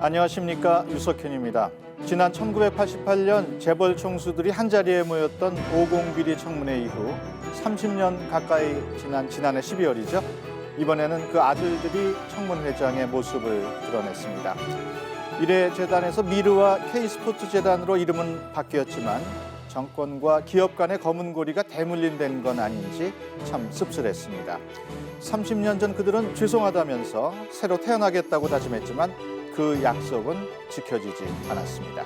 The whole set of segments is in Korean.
안녕하십니까, 유석현입니다. 지난 1988년 재벌 총수들이 한자리에 모였던 50비리 청문회 이후 30년 가까이 지난 지난해 12월이죠. 이번에는 그 아들들이 청문회장의 모습을 드러냈습니다. 이래 재단에서 미르와 K스포츠 재단으로 이름은 바뀌었지만 정권과 기업 간의 검은 고리가 대물림된 건 아닌지 참 씁쓸했습니다. 30년 전 그들은 죄송하다면서 새로 태어나겠다고 다짐했지만 그 약속은 지켜지지 않았습니다.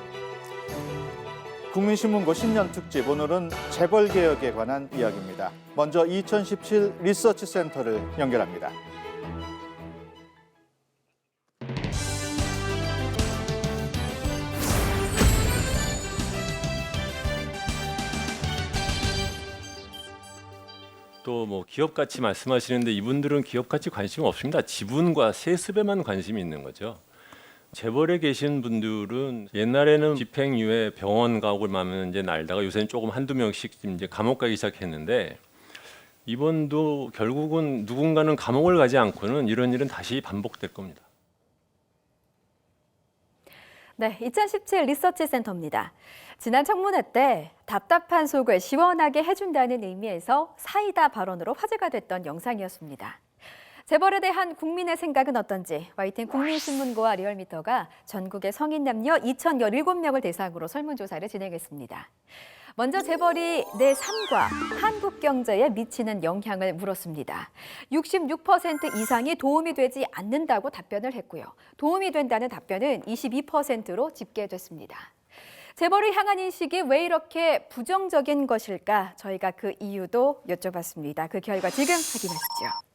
국민신문고 신년 특집, 오늘은 재벌개혁에 관한 이야기입니다. 먼저 2017 리서치 센터를 연결합니다. 또 뭐 기업 가치 말씀하시는데 이분들은 기업 가치 관심 없습니다. 지분과 세습에만 관심이 있는 거죠. 재벌에 계신 분들은 옛날에는 집행유예 병원 가고 마면 이제 날다가 요새는 조금 한두 명씩 이제 감옥 가기 시작했는데 이번도 결국은 누군가는 감옥을 가지 않고는 이런 일은 다시 반복될 겁니다. 네, 2017 리서치 센터입니다. 지난 청문회 때 답답한 속을 시원하게 해준다는 의미에서 사이다 발언으로 화제가 됐던 영상이었습니다. 재벌에 대한 국민의 생각은 어떤지 YTN 국민신문고와 리얼미터가 전국의 성인 남녀 2,017명을 대상으로 설문조사를 진행했습니다. 먼저 재벌이 내 삶과 한국 경제에 미치는 영향을 물었습니다. 66% 이상이 도움이 되지 않는다고 답변을 했고요. 도움이 된다는 답변은 22%로 집계됐습니다. 재벌을 향한 인식이 왜 이렇게 부정적인 것일까? 저희가 그 이유도 여쭤봤습니다. 그 결과 지금 확인하시죠.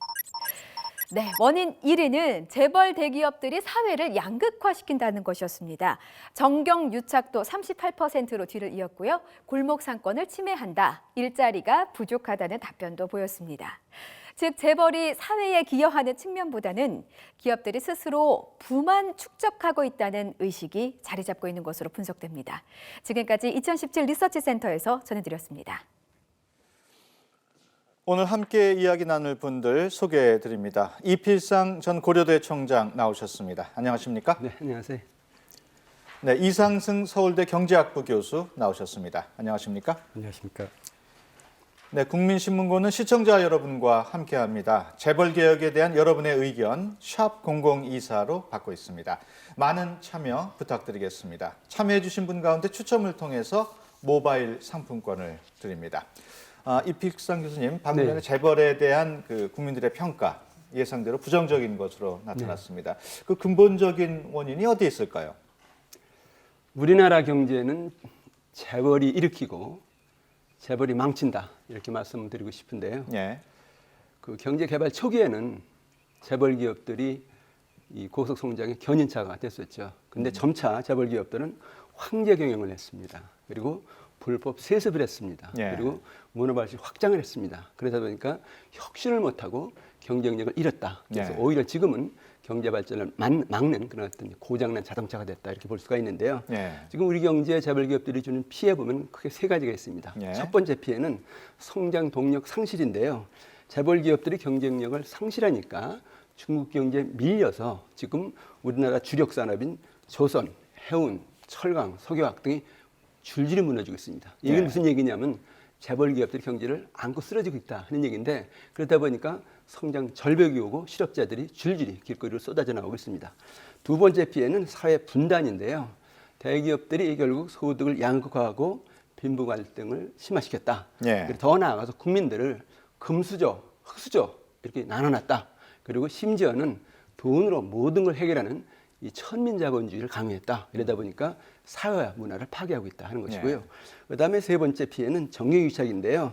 네, 원인 1위는 재벌 대기업들이 사회를 양극화시킨다는 것이었습니다. 정경 유착도 38%로 뒤를 이었고요. 골목 상권을 침해한다, 일자리가 부족하다는 답변도 보였습니다. 즉, 재벌이 사회에 기여하는 측면보다는 기업들이 스스로 부만 축적하고 있다는 의식이 자리 잡고 있는 것으로 분석됩니다. 지금까지 2017 리서치 센터에서 전해드렸습니다. 오늘 함께 이야기 나눌 분들 소개해드립니다. 이필상 전 고려대 총장 나오셨습니다. 안녕하십니까? 네, 안녕하세요. 네, 이상승 서울대 경제학부 교수 나오셨습니다. 안녕하십니까? 안녕하십니까? 네, 국민신문고는 시청자 여러분과 함께합니다. 재벌개혁에 대한 여러분의 의견 샵 0024로 받고 있습니다. 많은 참여 부탁드리겠습니다. 참여해 주신 분 가운데 추첨을 통해서 모바일 상품권을 드립니다. 이필상 교수님, 방금 전에 재벌에 대한 그 국민들의 평가 예상대로 부정적인 것으로 나타났습니다. 그 근본적인 원인이 어디에 있을까요? 우리나라 경제는 재벌이 일으키고 재벌이 망친다, 이렇게 말씀드리고 싶은데요. 예. 그 경제 개발 초기에는 재벌 기업들이 이 고속 성장의 견인차가 됐었죠. 근데 점차 재벌 기업들은 황제 경영을 했습니다. 그리고 불법 세습을 했습니다. 예. 그리고 문어발식 확장을 했습니다. 그러다 보니까 혁신을 못하고 경쟁력을 잃었다. 그래서 예. 오히려 지금은 경제 발전을 막는 그런 어떤 고장난 자동차가 됐다, 이렇게 볼 수가 있는데요. 예. 지금 우리 경제 재벌 기업들이 주는 피해 보면 크게 세 가지가 있습니다. 예. 첫 번째 피해는 성장 동력 상실인데요. 재벌 기업들이 경쟁력을 상실하니까 중국 경제에 밀려서 지금 우리나라 주력 산업인 조선, 해운, 철강, 석유화학 등이 줄줄이 무너지고 있습니다. 이게 무슨 얘기냐면 재벌 기업들이 경제를 안고 쓰러지고 있다 하는 얘기인데, 그러다 보니까 성장 절벽이 오고 실업자들이 줄줄이 길거리로 쏟아져 나오고 있습니다. 두 번째 피해는 사회 분단인데요. 대기업들이 결국 소득을 양극화하고 빈부 갈등을 심화시켰다. 예. 그리고 더 나아가서 국민들을 금수저, 흑수저 이렇게 나눠놨다. 그리고 심지어는 돈으로 모든 걸 해결하는 이 천민자본주의를 강요했다. 이러다 보니까 사회와 문화를 파괴하고 있다 하는 것이고요. 그다음에 세 번째 피해는 정경유착인데요.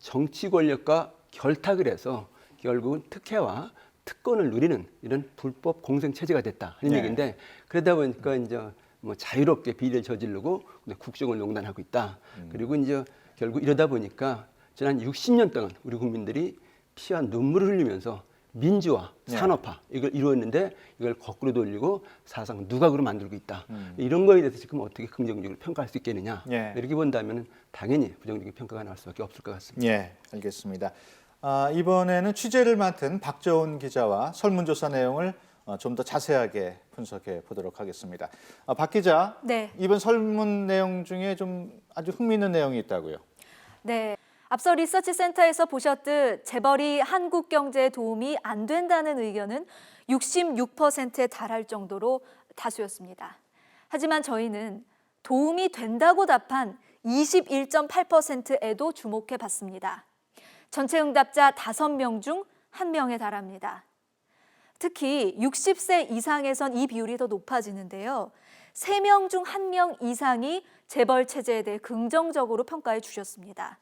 정치 권력과 결탁을 해서 결국은 특혜와 특권을 누리는 이런 불법 공생 체제가 됐다 하는 얘기인데, 그러다 보니까 이제 뭐 자유롭게 비리를 저지르고 국정을 농단하고 있다. 그리고 이제 결국 이러다 보니까 지난 60년 동안 우리 국민들이 피와 눈물을 흘리면서 민주화, 산업화 이걸 이루었는데 이걸 거꾸로 돌리고 사상 누각으로 만들고 있다. 이런 거에 대해서 지금 어떻게 긍정적으로 평가할 수 있겠느냐. 이렇게 본다면 당연히 부정적인 평가가 나올 수밖에 없을 것 같습니다. 예, 알겠습니다. 이번에는 취재를 맡은 박저온 기자와 설문조사 내용을 좀 더 자세하게 분석해 보도록 하겠습니다. 박 기자, 네. 이번 설문 내용 중에 좀 아주 흥미있는 내용이 있다고요. 네. 앞서 리서치 센터에서 보셨듯 재벌이 한국 경제에 도움이 안 된다는 의견은 66%에 달할 정도로 다수였습니다. 하지만 저희는 도움이 된다고 답한 21.8%에도 주목해 봤습니다. 전체 응답자 5명 중 1명에 달합니다. 특히 60세 이상에선 이 비율이 더 높아지는데요. 3명 중 1명 이상이 재벌 체제에 대해 긍정적으로 평가해 주셨습니다.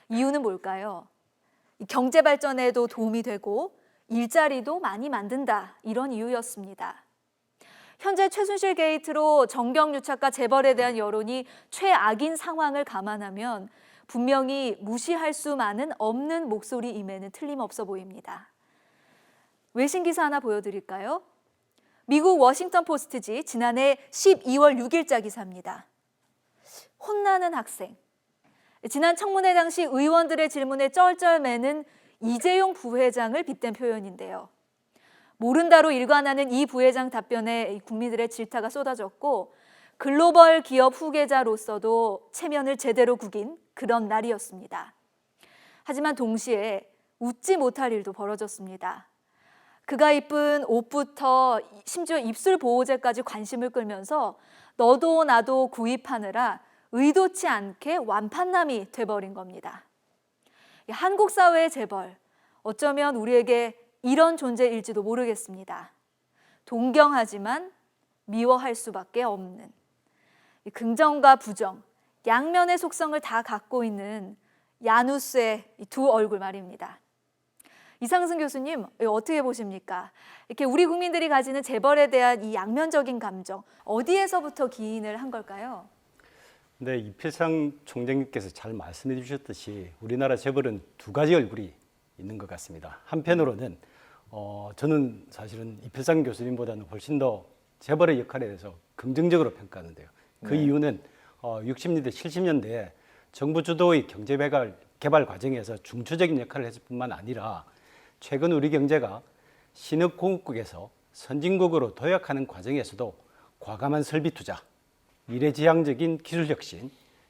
이유는 뭘까요? 경제 발전에도 도움이 되고 일자리도 많이 만든다, 이런 이유였습니다. 현재 최순실 게이트로 정경유착과 재벌에 대한 여론이 최악인 상황을 감안하면 분명히 무시할 수만은 없는 목소리임에는 틀림없어 보입니다. 외신 기사 하나 보여드릴까요? 미국 워싱턴 포스트지 지난해 12월 6일자 기사입니다. 혼나는 학생. 지난 청문회 당시 의원들의 질문에 쩔쩔매는 이재용 부회장을 빗댄 표현인데요. 모른다로 일관하는 이 부회장 답변에 국민들의 질타가 쏟아졌고 글로벌 기업 후계자로서도 체면을 제대로 구긴 그런 날이었습니다. 하지만 동시에 웃지 못할 일도 벌어졌습니다. 그가 입은 옷부터 심지어 입술 보호제까지 관심을 끌면서 너도 나도 구입하느라 의도치 않게 완판남이 돼버린 겁니다. 한국 사회의 재벌, 어쩌면 우리에게 이런 존재일지도 모르겠습니다. 동경하지만 미워할 수밖에 없는 긍정과 부정, 양면의 속성을 다 갖고 있는 야누스의 두 얼굴 말입니다. 이상승 교수님, 어떻게 보십니까? 이렇게 우리 국민들이 가지는 재벌에 대한 이 양면적인 감정, 어디에서부터 기인을 한 걸까요? 네, 이필상 총장님께서 잘 말씀해 주셨듯이 우리나라 재벌은 두 가지 얼굴이 있는 것 같습니다. 한편으로는 저는 사실은 이필상 교수님보다는 훨씬 더 재벌의 역할에 대해서 긍정적으로 평가하는데요. 그 이유는 60년대, 70년대에 정부 주도의 경제 개발 과정에서 중추적인 역할을 했을 뿐만 아니라 최근 우리 경제가 신흥공업국에서 선진국으로 도약하는 과정에서도 과감한 설비 투자, 미래지향적인 기술 혁신,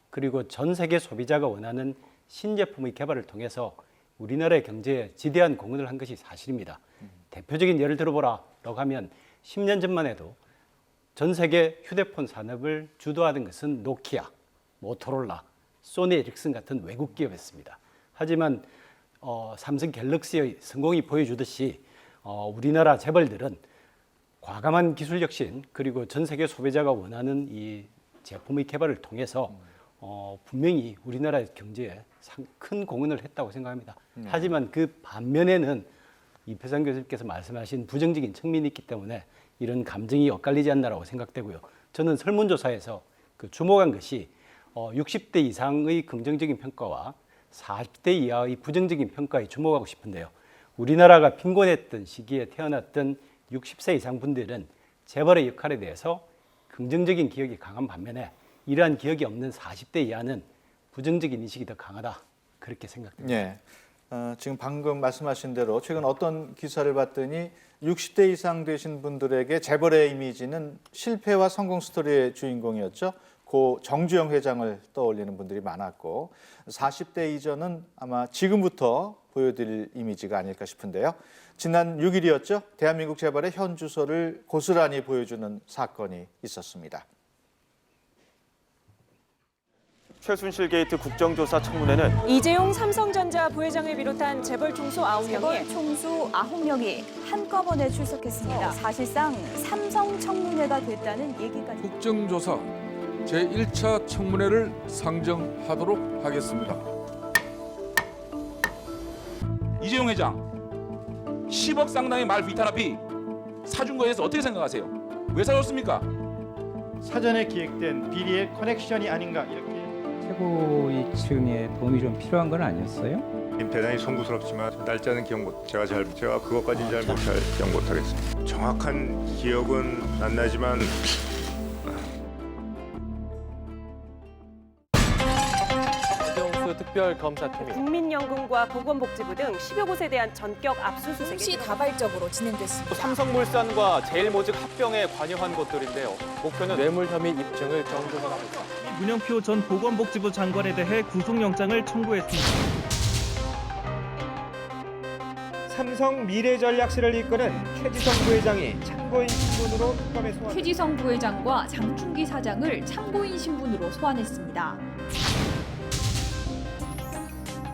그리고 전 세계 소비자가 원하는 신제품의 개발을 통해서 우리나라의 경제에 지대한 공헌을 한 것이 사실입니다. 대표적인 예를 들어보라고 하면 10년 전만 해도 전 세계 휴대폰 산업을 주도하던 것은 노키아, 모토로라, 소니 에릭슨 같은 외국 기업이었습니다. 하지만 삼성 갤럭시의 성공이 보여주듯이 우리나라 재벌들은 과감한 기술 혁신 그리고 전 세계 소비자가 원하는 이 제품의 개발을 통해서 분명히 우리나라의 경제에 큰 공헌을 했다고 생각합니다. 하지만 그 반면에는 이필상 교수님께서 말씀하신 부정적인 측면이 있기 때문에 이런 감정이 엇갈리지 않나라고 생각되고요. 저는 설문조사에서 주목한 것이 60대 이상의 긍정적인 평가와 40대 이하의 부정적인 평가에 주목하고 싶은데요. 우리나라가 빈곤했던 시기에 태어났던 60세 이상 분들은 재벌의 역할에 대해서 긍정적인 기억이 강한 반면에 이러한 기억이 없는 40대 이하는 부정적인 인식이 더 강하다. 그렇게 생각됩니다. 네. 지금 방금 말씀하신 대로 최근 어떤 기사를 봤더니 60대 이상 되신 분들에게 재벌의 이미지는 실패와 성공 스토리의 주인공이었죠. 고 정주영 회장을 떠올리는 분들이 많았고 40대 이전은 아마 지금부터 보여드릴 이미지가 아닐까 싶은데요. 지난 6일이었죠. 대한민국 재벌의 현 주소를 고스란히 보여주는 사건이 있었습니다. 최순실 게이트 국정조사 청문회는 이재용 삼성전자 부회장을 비롯한 재벌 총수 9명이 재벌 총수 9명이 한꺼번에 출석했습니다. 사실상 삼성 청문회가 됐다는 얘기까지. 국정조사 제1차 청문회를 상정하도록 하겠습니다. 이재용 회장 10억 상당의 말 비타라피 사준 거에 대해서 어떻게 생각하세요? 왜 사줬습니까? 사전에 기획된 비리의 커넥션이 아닌가 이렇게. 최고위층의 도움이 좀 필요한 건 아니었어요? 대단히 송구스럽지만 날짜는 제가 그것까지는 잘 기억 못하겠습니다. 정확한 기억은 안 나지만 특별검사팀이 국민연금과 보건복지부 등 10여 곳에 대한 전격 압수수색이 동시다발적으로 진행됐습니다. 삼성물산과 제일모직 합병에 관여한 것들인데요. 목표는 뇌물 혐의 입증을 정도하고 문영표 전 보건복지부 장관에 대해 구속영장을 청구했습니다. 삼성 미래전략실을 이끄는 최지성 부회장이 참고인 신분으로 특검에 소환. 최지성 부회장과 장충기 사장을 참고인 신분으로 소환했습니다.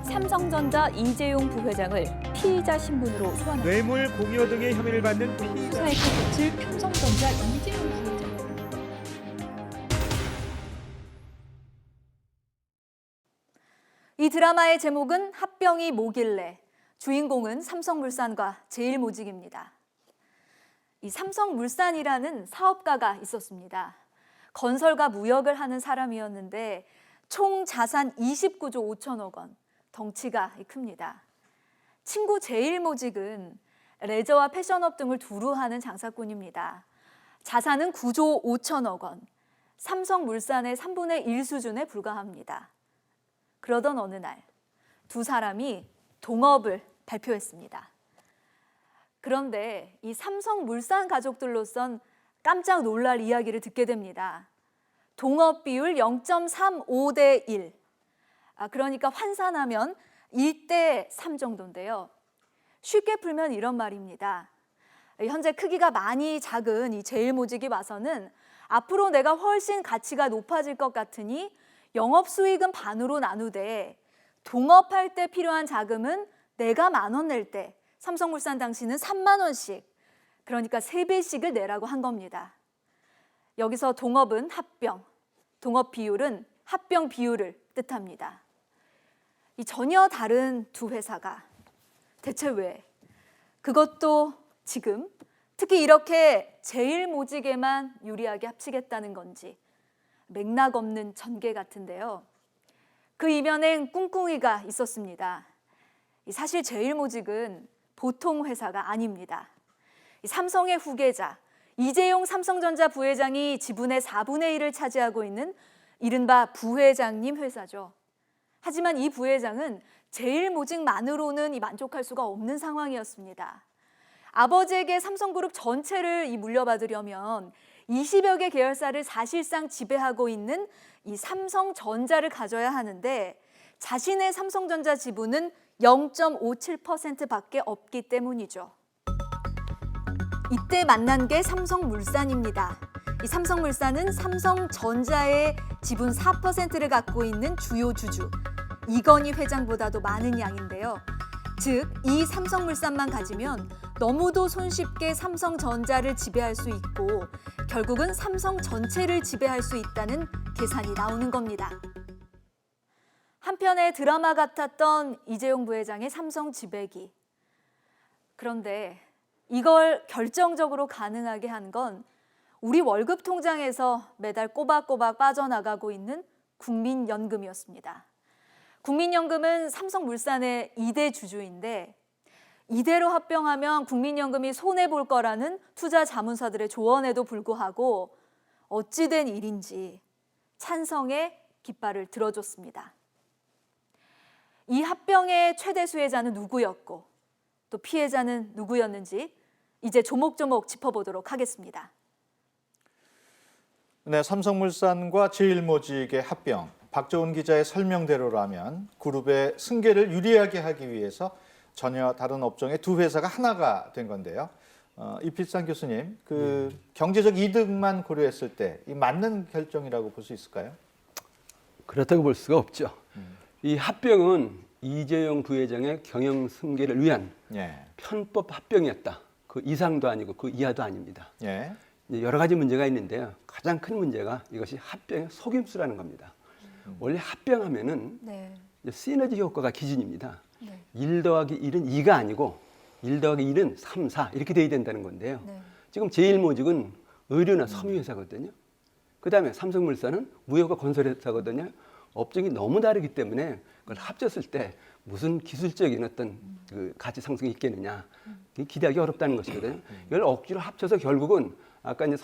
삼성전자 이재용 부회장을 피의자 신분으로 소환했습니다. 뇌물 공여 등의 혐의를 받는 피의자. 수사에 끝을 평성전자 이재용 부회장. 이 드라마의 제목은 합병이 뭐길래. 주인공은 삼성물산과 제일모직입니다. 이 삼성물산이라는 사업가가 있었습니다. 건설과 무역을 하는 사람이었는데 총 자산 29조 5천억 원, 덩치가 큽니다. 친구 제일모직은 레저와 패션업 등을 두루 하는 장사꾼입니다. 자산은 9조 5천억 원, 삼성물산의 3분의 1 수준에 불과합니다. 그러던 어느 날 두 사람이 동업을 발표했습니다. 그런데 이 삼성물산 가족들로선 깜짝 놀랄 이야기를 듣게 됩니다. 동업 비율 0.35대 1. 그러니까 환산하면 1대 3 정도인데요. 쉽게 풀면 이런 말입니다. 현재 크기가 많이 작은 이 제일모직이 와서는 앞으로 내가 훨씬 가치가 높아질 것 같으니 영업수익은 반으로 나누되 동업할 때 필요한 자금은 내가 10,000원 낼 때 삼성물산 당시는 30,000원씩, 그러니까 3배씩을 내라고 한 겁니다. 여기서 동업은 합병, 동업 비율은 합병 비율을 뜻합니다. 이 전혀 다른 두 회사가 대체 왜? 그것도 지금 특히 이렇게 제일모직에만 유리하게 합치겠다는 건지 맥락 없는 전개 같은데요. 그 이면엔 꿍꿍이가 있었습니다. 사실 제일모직은 보통 회사가 아닙니다. 삼성의 후계자 이재용 삼성전자 부회장이 지분의 4분의 1을 차지하고 있는 이른바 부회장님 회사죠. 하지만 이 부회장은 제일모직만으로는 만족할 수가 없는 상황이었습니다. 아버지에게 삼성그룹 전체를 물려받으려면 20여 개 계열사를 사실상 지배하고 있는 이 삼성전자를 가져야 하는데 자신의 삼성전자 지분은 0.57%밖에 없기 때문이죠. 이때 만난 게 삼성물산입니다. 이 삼성물산은 삼성전자의 지분 4%를 갖고 있는 주요 주주, 이건희 회장보다도 많은 양인데요. 즉, 이 삼성물산만 가지면 너무도 손쉽게 삼성전자를 지배할 수 있고 결국은 삼성 전체를 지배할 수 있다는 계산이 나오는 겁니다. 한편의 드라마 같았던 이재용 부회장의 삼성 지배기. 그런데 이걸 결정적으로 가능하게 한 건 우리 월급 통장에서 매달 꼬박꼬박 빠져나가고 있는 국민연금이었습니다. 국민연금은 삼성물산의 2대 주주인데 이대로 합병하면 국민연금이 손해볼 거라는 투자 자문사들의 조언에도 불구하고 어찌된 일인지 찬성의 깃발을 들어줬습니다. 이 합병의 최대 수혜자는 누구였고 또 피해자는 누구였는지 이제 조목조목 짚어보도록 하겠습니다. 네, 삼성물산과 제일모직의 합병. 박정훈 기자의 설명대로라면 그룹의 승계를 유리하게 하기 위해서 전혀 다른 업종의 두 회사가 하나가 된 건데요. 이필상 교수님, 경제적 이득만 고려했을 때 이 맞는 결정이라고 볼 수 있을까요? 그렇다고 볼 수가 없죠. 이 합병은 이재용 부회장의 경영 승계를 위한 편법 합병이었다. 그 이상도 아니고 그 이하도 아닙니다. 여러 가지 문제가 있는데요. 가장 큰 문제가 이것이 합병의 속임수라는 겁니다. 원래 합병하면은 시너지 효과가 기준입니다. 1 더하기 1은 2가 아니고 1 더하기 1은 3, 4 이렇게 돼야 된다는 건데요. 지금 제일모직은 의료나 섬유회사거든요. 그다음에 삼성물산은 무역과 건설회사거든요. 업종이 너무 다르기 때문에 그걸 합쳤을 때 무슨 기술적인 어떤 그 가치 상승이 있겠느냐 기대하기 어렵다는 것이거든요. 이걸 억지로 합쳐서 결국은 아까 이제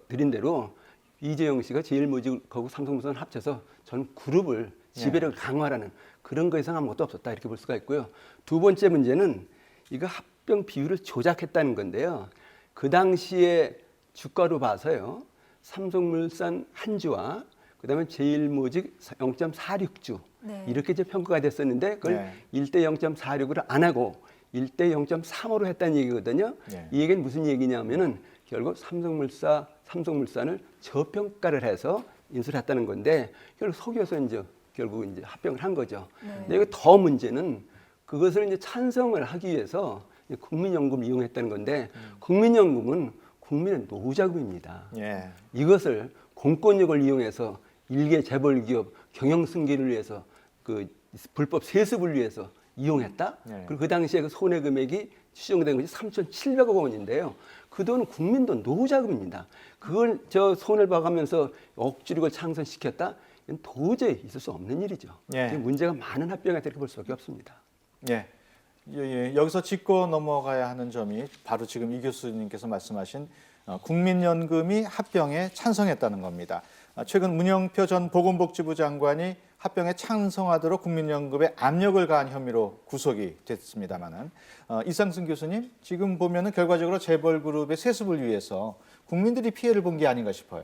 드린 대로 이재용 씨가 제일모직하고 삼성물산을 합쳐서 전 그룹을 지배력을 강화하는 그런 거 이상 아무것도 없었다 이렇게 볼 수가 있고요. 두 번째 문제는 이거 합병 비율을 조작했다는 건데요. 그 당시에 주가로 봐서요. 삼성물산 한 주와 그다음에 제일모직 0.46주 네. 이렇게 이제 평가가 됐었는데 그걸 네. 1대 0.46을 안 하고 1대 0.35로 했다는 얘기거든요. 네. 이 얘기는 무슨 얘기냐면은 결국 삼성물산을 저평가를 해서 인수를 했다는 건데 결국 속여서 이제 결국 이제 합병을 한 거죠. 근데 이거 더 문제는 그것을 이제 찬성을 하기 위해서 국민연금을 이용했다는 건데 국민연금은 국민의 노후자금입니다. 예. 이것을 공권력을 이용해서 일개 재벌기업 경영 승계를 위해서 그 불법 세습을 위해서 이용했다. 네. 그리고 그 당시에 그 손해 금액이 추정된 것이 3,700억 원인데요. 그 돈은 국민 돈 노후자금입니다. 그걸 저 손해를 봐가면서 억지로 그걸 창선시켰다. 이건 도저히 있을 수 없는 일이죠. 예. 문제가 많은 합병이 이렇게 볼 수밖에 없습니다. 예. 여기서 짚고 넘어가야 하는 점이 바로 지금 이 교수님께서 말씀하신 국민연금이 합병에 찬성했다는 겁니다. 최근 문영표 전 보건복지부 장관이 합병에 찬성하도록 국민연금에 압력을 가한 혐의로 구속이 됐습니다마는 이상승 교수님 지금 보면은 결과적으로 재벌그룹의 세습을 위해서 국민들이 피해를 본 게 아닌가 싶어요.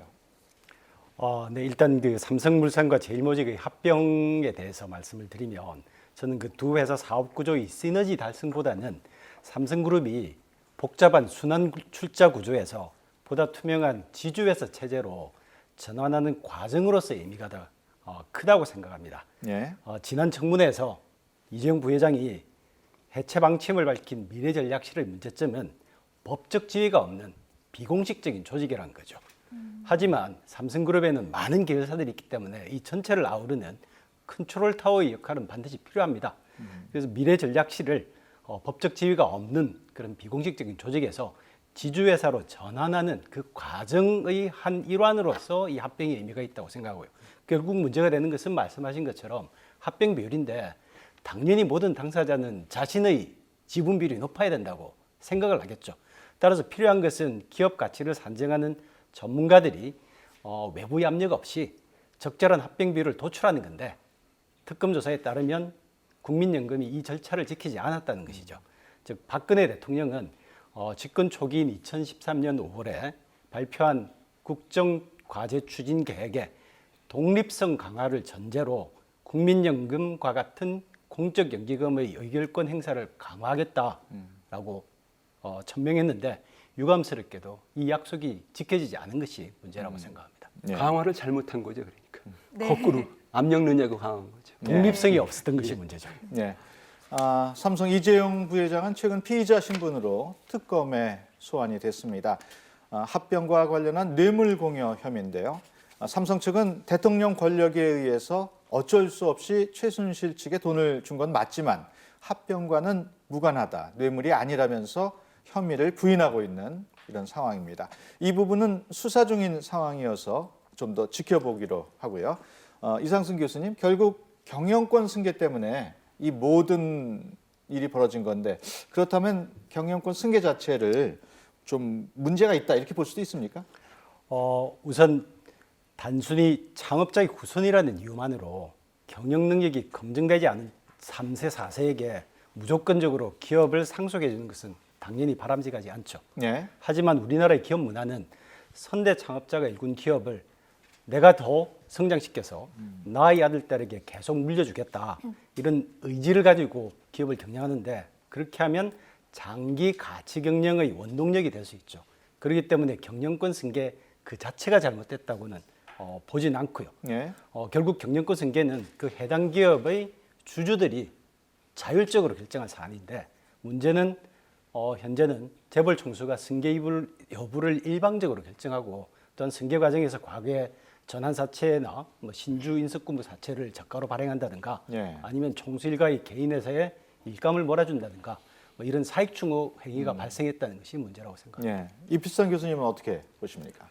네, 일단 그 삼성물산과 제일모직의 합병에 대해서 말씀을 드리면 저는 그 두 회사 사업 구조의 시너지 달성보다는 삼성그룹이 복잡한 순환 출자 구조에서 보다 투명한 지주회사 체제로 전환하는 과정으로서의 의미가 더 크다고 생각합니다. 예. 지난 청문회에서 이재용 부회장이 해체 방침을 밝힌 미래전략실의 문제점은 법적 지위가 없는 비공식적인 조직이라는 거죠. 하지만 삼성그룹에는 많은 계열사들이 있기 때문에 이 전체를 아우르는 컨트롤 타워의 역할은 반드시 필요합니다. 그래서 미래전략실을 법적 지위가 없는 그런 비공식적인 조직에서 지주회사로 전환하는 그 과정의 한 일환으로서 이 합병의 의미가 있다고 생각하고요. 결국 문제가 되는 것은 말씀하신 것처럼 합병 비율인데 당연히 모든 당사자는 자신의 지분 비율이 높아야 된다고 생각을 하겠죠. 따라서 필요한 것은 기업 가치를 산정하는 전문가들이 외부 압력 없이 적절한 합병 비율을 도출하는 건데 특검 조사에 따르면 국민연금이 이 절차를 지키지 않았다는 것이죠. 즉 박근혜 대통령은 집권 초기인 2013년 5월에 발표한 국정과제 추진 계획에 독립성 강화를 전제로 국민연금과 같은 공적연기금의 의결권 행사를 강화하겠다라고 천명했는데 유감스럽게도 이 약속이 지켜지지 않은 것이 문제라고 생각합니다. 예. 강화를 잘못한 거죠, 그러니까. 네. 거꾸로 압력 넣냐고 강화한 거죠. 독립성이 없었던 것이 문제죠. 예. 삼성 이재용 부회장은 최근 피의자 신분으로 특검에 소환이 됐습니다. 합병과 관련한 뇌물공여 혐의인데요. 삼성 측은 대통령 권력에 의해서 어쩔 수 없이 최순실 측에 돈을 준 건 맞지만 합병과는 무관하다, 뇌물이 아니라면서 혐의를 부인하고 있는 이런 상황입니다. 이 부분은 수사 중인 상황이어서 좀 더 지켜보기로 하고요. 이상승 교수님, 결국 경영권 승계 때문에 이 모든 일이 벌어진 건데 그렇다면 경영권 승계 자체를 좀 문제가 있다 이렇게 볼 수도 있습니까? 우선 단순히 창업자의 후손이라는 이유만으로 경영 능력이 검증되지 않은 3세, 4세에게 무조건적으로 기업을 상속해 주는 것은 당연히 바람직하지 않죠. 예. 하지만 우리나라의 기업 문화는 선대 창업자가 일군 기업을 내가 더 성장시켜서 나의 아들, 딸에게 계속 물려주겠다. 이런 의지를 가지고 기업을 경영하는데 그렇게 하면 장기 가치 경영의 원동력이 될 수 있죠. 그렇기 때문에 경영권 승계 그 자체가 잘못됐다고는 보진 않고요. 예. 결국 경영권 승계는 그 해당 기업의 주주들이 자율적으로 결정한 사안인데 문제는 현재는 재벌 총수가 승계 여부를 일방적으로 결정하고 또한 승계 과정에서 과거에 전환 사채나 신주 인석근무 사채를 저가로 발행한다든가 예. 아니면 총수 일가의 개인 회사에 일감을 몰아준다든가 이런 사익 추구 행위가 발생했다는 것이 문제라고 생각합니다. 예. 이필상 교수님은 어떻게 보십니까?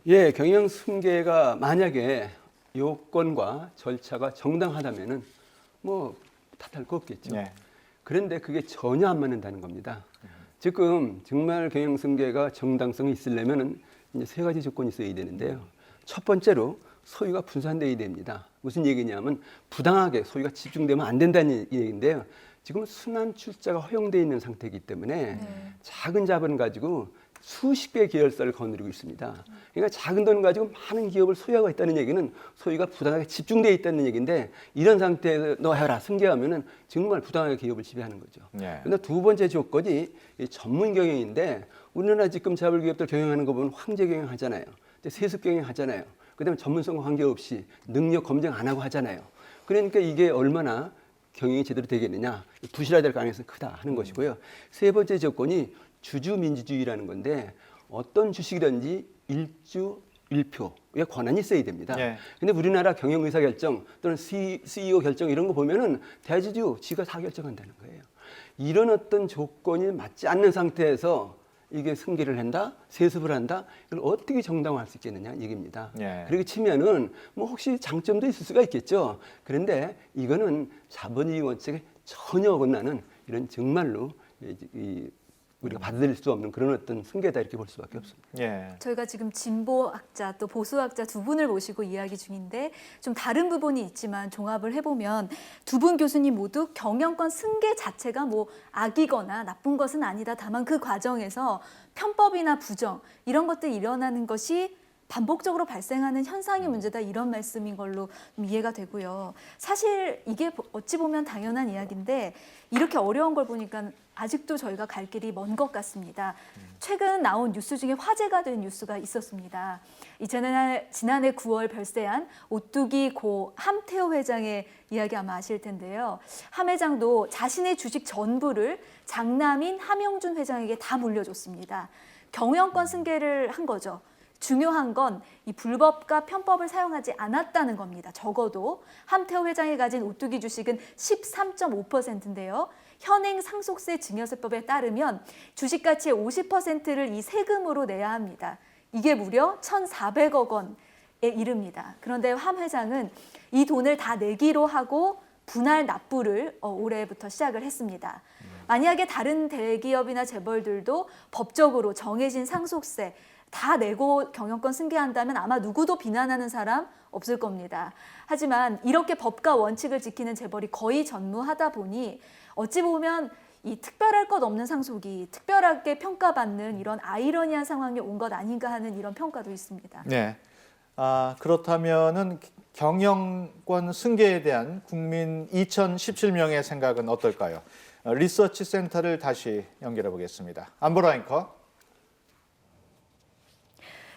예, 경영 승계가 만약에 요건과 절차가 정당하다면은 뭐 탓할 거 없겠죠. 예. 그런데 그게 전혀 안 맞는다는 겁니다. 지금 정말 경영 승계가 정당성이 있으려면은 이제 세 가지 조건이 있어야 되는데요. 첫 번째로 소유가 분산되어야 됩니다. 무슨 얘기냐면 부당하게 소유가 집중되면 안 된다는 얘기인데요. 지금 순환 출자가 허용되어 있는 상태이기 때문에 작은 자본 가지고 수십 개의 계열사를 거느리고 있습니다. 그러니까 작은 돈 가지고 많은 기업을 소유하고 있다는 얘기는 소유가 부당하게 집중되어 있다는 얘기인데 이런 상태에서 너 해라 승계하면은 정말 부당하게 기업을 지배하는 거죠. 그런데 두 번째 조건이 이 전문 경영인데 우리나라 지금 자본 기업들 경영하는 거 보면 황제 경영하잖아요. 세습 경영하잖아요. 그다음에 전문성과 관계없이 능력 검증 안 하고 하잖아요. 그러니까 이게 얼마나 경영이 제대로 되겠느냐, 부실화될 가능성이 크다 하는 것이고요. 세 번째 조건이 주주민주주의라는 건데 어떤 주식이든지 일주 일표의 권한이 있어야 됩니다. 근데 우리나라 경영 의사 결정 또는 CEO 결정 이런 거 보면은 대주주 지가 다 결정한다는 거예요. 이런 어떤 조건이 맞지 않는 상태에서 이게 승계를 한다, 세습을 한다, 이걸 어떻게 정당화할 수 있겠느냐 얘기입니다. 그렇게 치면은 뭐 혹시 장점도 있을 수가 있겠죠. 그런데 이거는 자본주의 원칙에 전혀 어긋나는 이런 정말로 우리가 받아들일 수 없는 그런 어떤 승계다 이렇게 볼 수밖에 없습니다. 저희가 지금 진보학자 또 보수학자 두 분을 모시고 이야기 중인데 좀 다른 부분이 있지만 종합을 해보면 두 분 교수님 모두 경영권 승계 자체가 뭐 악이거나 나쁜 것은 아니다. 다만 그 과정에서 편법이나 부정 이런 것들이 일어나는 것이 반복적으로 발생하는 현상이 문제다 이런 말씀인 걸로 이해가 되고요. 사실 이게 어찌 보면 당연한 이야기인데 이렇게 어려운 걸 보니까 아직도 저희가 갈 길이 먼 것 같습니다. 최근 나온 뉴스 중에 화제가 된 뉴스가 있었습니다. 지난해 9월 별세한 오뚜기 고 함태호 회장의 이야기 아마 아실 텐데요. 함 회장도 자신의 주식 전부를 장남인 함영준 회장에게 다 물려줬습니다. 경영권 승계를 한 거죠. 중요한 건 이 불법과 편법을 사용하지 않았다는 겁니다. 적어도 함태호 회장이 가진 오뚜기 주식은 13.5%인데요. 현행 상속세 증여세법에 따르면 주식 가치의 50%를 이 세금으로 내야 합니다. 이게 무려 1,400억 원에 이릅니다. 그런데 함 회장은 이 돈을 다 내기로 하고 분할 납부를 올해부터 시작을 했습니다. 만약에 다른 대기업이나 재벌들도 법적으로 정해진 상속세 다 내고 경영권 승계한다면 아마 누구도 비난하는 사람 없을 겁니다. 하지만 이렇게 법과 원칙을 지키는 재벌이 거의 전무하다 보니 어찌 보면 이 특별할 것 없는 상속이 특별하게 평가받는 이런 아이러니한 상황이 온 것 아닌가 하는 이런 평가도 있습니다. 그렇다면은 경영권 승계에 대한 국민 2,017명의 생각은 어떨까요? 리서치 센터를 다시 연결해 보겠습니다. 안보라 앵커.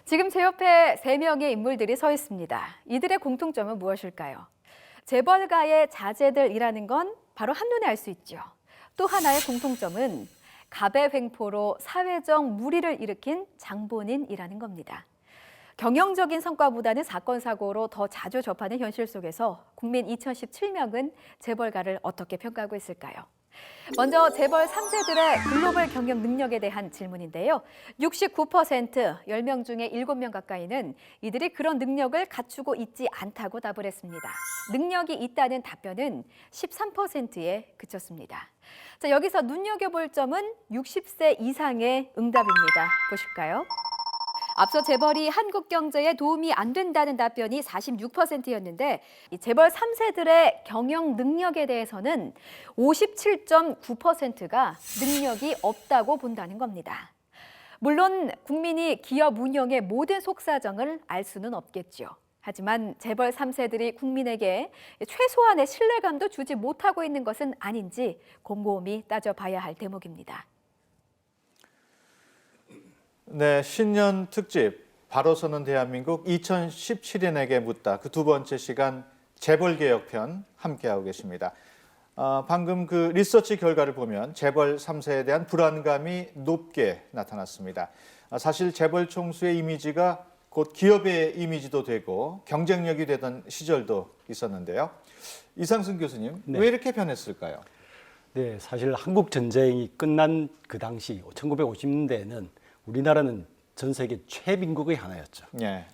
지금 제 옆에 3명의 인물들이 서 있습니다. 이들의 공통점은 무엇일까요? 재벌가의 자제들이라는 건 바로 한눈에 알 수 있죠. 또 하나의 공통점은 갑의 횡포로 사회적 물의를 일으킨 장본인이라는 겁니다. 경영적인 성과보다는 사건, 사고로 더 자주 접하는 현실 속에서 국민 2,017명은 재벌가를 어떻게 평가하고 있을까요? 먼저 재벌 3세들의 글로벌 경영 능력에 대한 질문인데요. 69%, 10명 중에 7명 가까이는 이들이 그런 능력을 갖추고 있지 않다고 답을 했습니다. 능력이 있다는 답변은 13%에 그쳤습니다. 자, 여기서 눈여겨볼 점은 60세 이상의 응답입니다. 보실까요? 앞서 재벌이 한국 경제에 도움이 안 된다는 답변이 46%였는데 이 재벌 3세들의 경영 능력에 대해서는 57.9%가 능력이 없다고 본다는 겁니다. 물론 국민이 기업 운영의 모든 속사정을 알 수는 없겠죠. 하지만 재벌 3세들이 국민에게 최소한의 신뢰감도 주지 못하고 있는 것은 아닌지 곰곰이 따져봐야 할 대목입니다. 네, 신년 특집 바로 서는 대한민국 2017인에게 묻다 그 두 번째 시간 재벌개혁편 함께하고 계십니다. 방금 그 리서치 결과를 보면 재벌 3세에 대한 불안감이 높게 나타났습니다. 사실 재벌 총수의 이미지가 곧 기업의 이미지도 되고 경쟁력이 되던 시절도 있었는데요. 이상순 교수님, 왜 이렇게 변했을까요? 네, 사실 한국 전쟁이 끝난 그 당시 1950년대에는 우리나라는 전 세계 최빈국의 하나였죠.